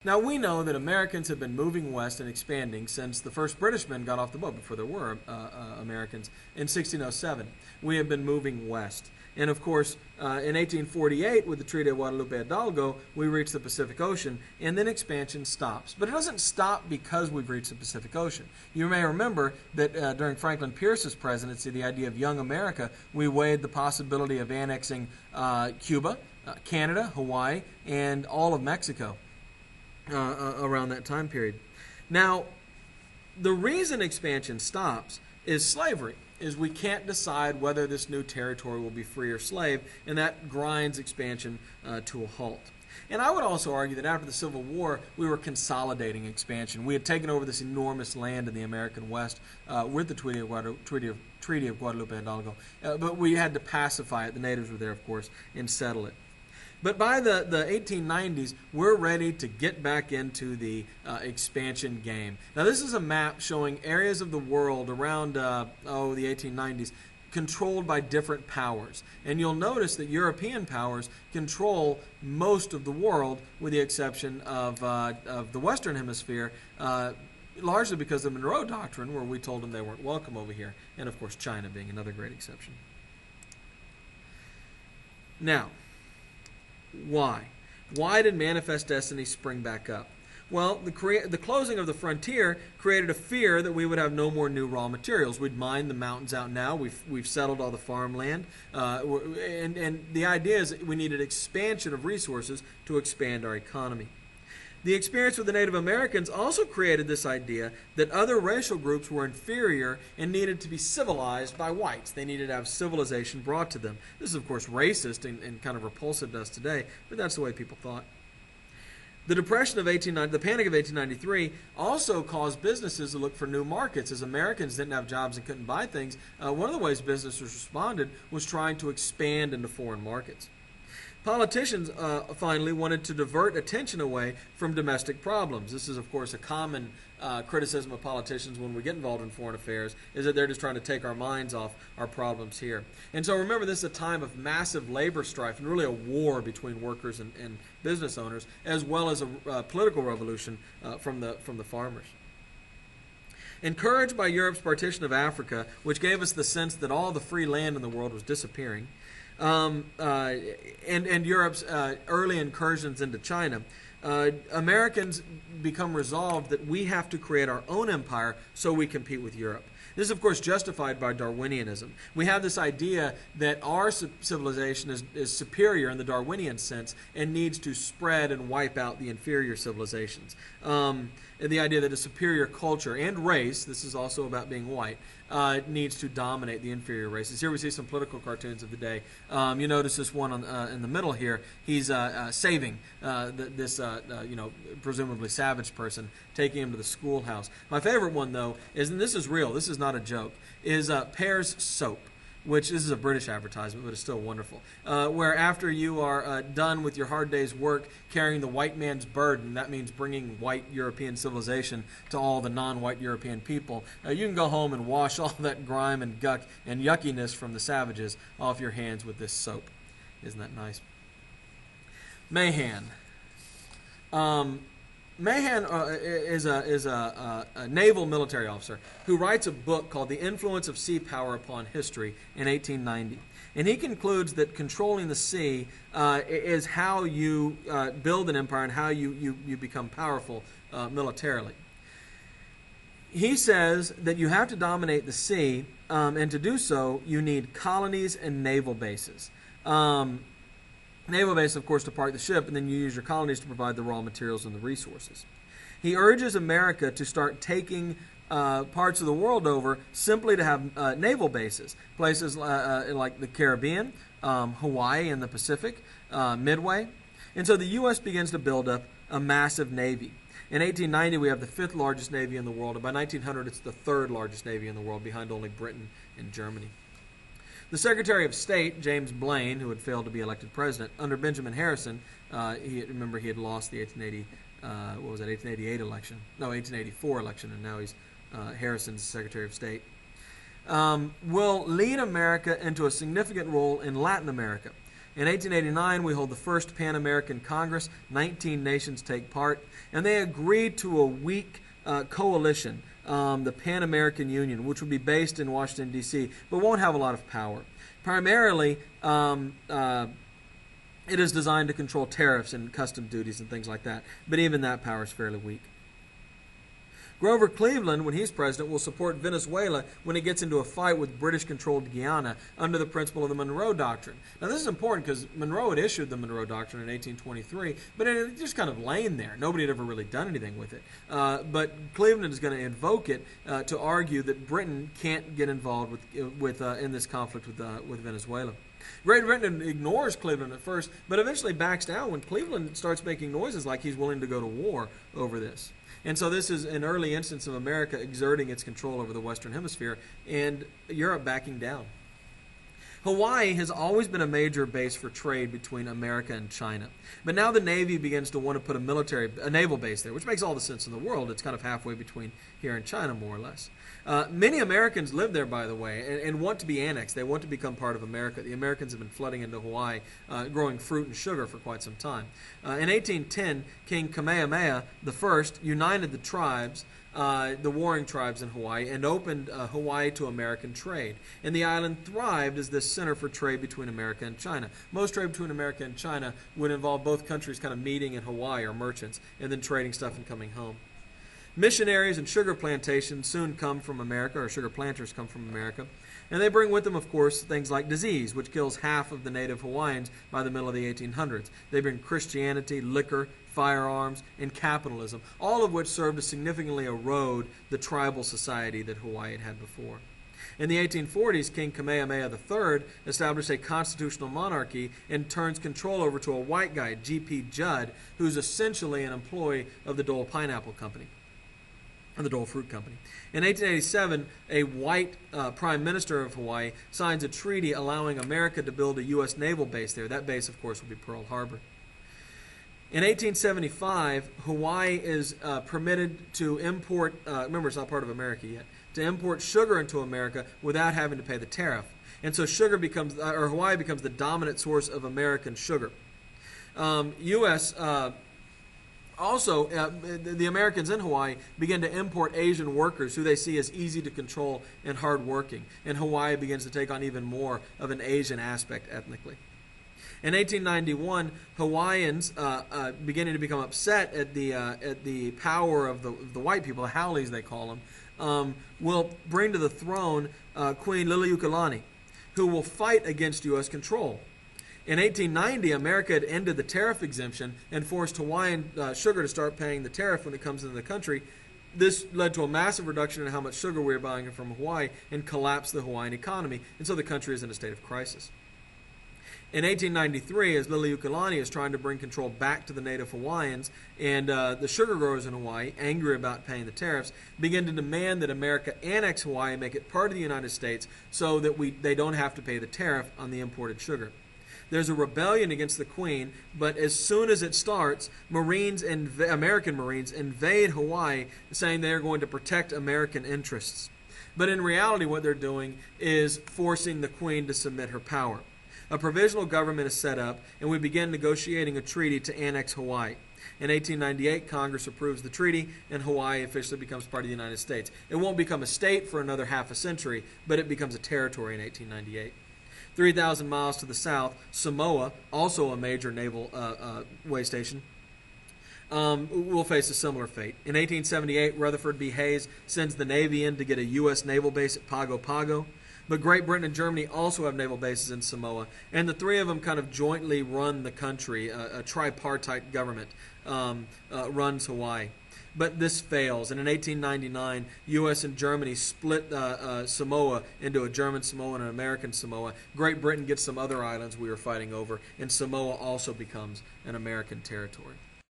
Now, we know that Americans have been moving west and expanding since the first Britishmen got off the boat, before there were Americans, in 1607. We have been moving west. And of course, in 1848, with the Treaty of Guadalupe Hidalgo, we reach the Pacific Ocean, and then expansion stops. But it doesn't stop because we've reached the Pacific Ocean. You may remember that during Franklin Pierce's presidency, the idea of Young America, we weighed the possibility of annexing Cuba, Canada, Hawaii, and all of Mexico around that time period. Now, the reason expansion stops is slavery. Is we can't decide whether this new territory will be free or slave, and that grinds expansion to a halt. And I would also argue that after the Civil War, we were consolidating expansion. We had taken over this enormous land in the American West with the Treaty of Guadalupe Hidalgo, but we had to pacify it. The natives were there, of course, and settle it. But by the 1890s, we're ready to get back into the expansion game. Now, this is a map showing areas of the world around the 1890s controlled by different powers. And you'll notice that European powers control most of the world, with the exception of the Western Hemisphere, largely because of the Monroe Doctrine, where we told them they weren't welcome over here, and of course China being another great exception. Now, why? Why did Manifest Destiny spring back up? Well, the closing of the frontier created a fear that we would have no more new raw materials. We'd mined the mountains out now. We've settled all the farmland. And the idea is that we needed expansion of resources to expand our economy. The experience with the Native Americans also created this idea that other racial groups were inferior and needed to be civilized by whites. They needed to have civilization brought to them. This is, of course, racist and kind of repulsive to us today, but that's the way people thought. The Depression of the Panic of 1893 also caused businesses to look for new markets. As Americans didn't have jobs and couldn't buy things, one of the ways businesses responded was trying to expand into foreign markets. Politicians finally wanted to divert attention away from domestic problems. This is, of course, a common criticism of politicians when we get involved in foreign affairs, is that they're just trying to take our minds off our problems here. And so remember, this is a time of massive labor strife and really a war between workers and business owners, as well as a political revolution from the farmers. Encouraged by Europe's partition of Africa, which gave us the sense that all the free land in the world was disappearing, and Europe's early incursions into China, Americans become resolved that we have to create our own empire so we compete with Europe. This is, of course, justified by Darwinianism. We have this idea that our civilization is superior in the Darwinian sense and needs to spread and wipe out the inferior civilizations. And the idea that a superior culture and race, this is also about being white, needs to dominate the inferior races. Here we see some political cartoons of the day. You notice this one in the middle here. He's saving this presumably savage person, taking him to the schoolhouse. My favorite one, though, is, and this is real, this is not a joke, is Pear's Soap, which this is a British advertisement, but it's still wonderful, where after you are done with your hard day's work carrying the white man's burden, that means bringing white European civilization to all the non-white European people, you can go home and wash all that grime and guck and yuckiness from the savages off your hands with this soap. Isn't that nice? Mahan. Mahan is a naval military officer who writes a book called The Influence of Sea Power Upon History in 1890. And he concludes that controlling the sea is how you build an empire and how you become powerful militarily. He says that you have to dominate the sea, and to do so, you need colonies and naval bases. Naval base, of course, to park the ship, and then you use your colonies to provide the raw materials and the resources. He urges America to start taking parts of the world over simply to have naval bases, places like the Caribbean, Hawaii and the Pacific, Midway. And so the U.S. begins to build up a massive navy. In 1890, we have the fifth largest navy in the world, and by 1900, it's the third largest navy in the world, behind only Britain and Germany. The Secretary of State, James Blaine, who had failed to be elected president, under Benjamin Harrison, he had lost the 1888 election, no, 1884 election, and now he's Harrison's Secretary of State, will lead America into a significant role in Latin America. In 1889, we hold the first Pan-American Congress. 19 nations take part, and they agreed to a weak coalition, the Pan-American Union, which would be based in Washington, D.C., but won't have a lot of power. Primarily, it is designed to control tariffs and custom duties and things like that, but even that power is fairly weak. Grover Cleveland, when he's president, will support Venezuela when it gets into a fight with British-controlled Guyana under the principle of the Monroe Doctrine. Now, this is important because Monroe had issued the Monroe Doctrine in 1823, but it had just kind of lain there. Nobody had ever really done anything with it. But Cleveland is going to invoke it to argue that Britain can't get involved in this conflict with Venezuela. Great Britain ignores Cleveland at first, but eventually backs down when Cleveland starts making noises like he's willing to go to war over this. And so this is an early instance of America exerting its control over the Western Hemisphere and Europe backing down. Hawaii has always been a major base for trade between America and China. But now the Navy begins to want to put a naval base there, which makes all the sense in the world. It's kind of halfway between here and China, more or less. Many Americans live there, by the way, and want to be annexed. They want to become part of America. The Americans have been flooding into Hawaii, growing fruit and sugar for quite some time. In 1810, King Kamehameha I united the tribes, the warring tribes in Hawaii, and opened Hawaii to American trade. And the island thrived as this center for trade between America and China. Most trade between America and China would involve both countries kind of meeting in Hawaii, or merchants, and then trading stuff and coming home. Missionaries and sugar plantations soon come from America, or sugar planters come from America. And they bring with them, of course, things like disease, which kills half of the native Hawaiians by the middle of the 1800s. They bring Christianity, liquor, firearms, and capitalism, all of which serve to significantly erode the tribal society that Hawaii had before. In the 1840s, King Kamehameha III established a constitutional monarchy and turns control over to a white guy, G.P. Judd, who's essentially an employee of the Dole Pineapple Company, or the Dole Fruit Company. In 1887, a white prime minister of Hawaii signs a treaty allowing America to build a U.S. naval base there. That base, of course, will be Pearl Harbor. In 1875, Hawaii is permitted to import, remember it's not part of America yet, to import sugar into America without having to pay the tariff. And so Hawaii becomes the dominant source of American sugar. Also, the Americans in Hawaii begin to import Asian workers who they see as easy to control and hardworking. And Hawaii begins to take on even more of an Asian aspect ethnically. In 1891, Hawaiians, beginning to become upset at the power of the white people, the haoles they call them, will bring to the throne Queen Liliuokalani, who will fight against U.S. control. In 1890, America had ended the tariff exemption and forced Hawaiian sugar to start paying the tariff when it comes into the country. This led to a massive reduction in how much sugar we were buying from Hawaii and collapsed the Hawaiian economy, and so the country is in a state of crisis. In 1893, as Liliuokalani is trying to bring control back to the native Hawaiians, and the sugar growers in Hawaii, angry about paying the tariffs, begin to demand that America annex Hawaii and make it part of the United States so that they don't have to pay the tariff on the imported sugar. There's a rebellion against the Queen, but as soon as it starts, American Marines invade Hawaii, saying they are going to protect American interests. But in reality, what they're doing is forcing the Queen to submit her power. A provisional government is set up, and we begin negotiating a treaty to annex Hawaii. In 1898, Congress approves the treaty, and Hawaii officially becomes part of the United States. It won't become a state for another half a century, but it becomes a territory in 1898. 3,000 miles to the south, Samoa, also a major naval way station, will face a similar fate. In 1878, Rutherford B. Hayes sends the Navy in to get a U.S. naval base at Pago Pago. But Great Britain and Germany also have naval bases in Samoa, and the three of them kind of jointly run the country. A tripartite government runs Hawaii. But this fails, and in 1899, U.S. and Germany split Samoa into a German Samoa and an American Samoa. Great Britain gets some other islands we were fighting over, and Samoa also becomes an American territory.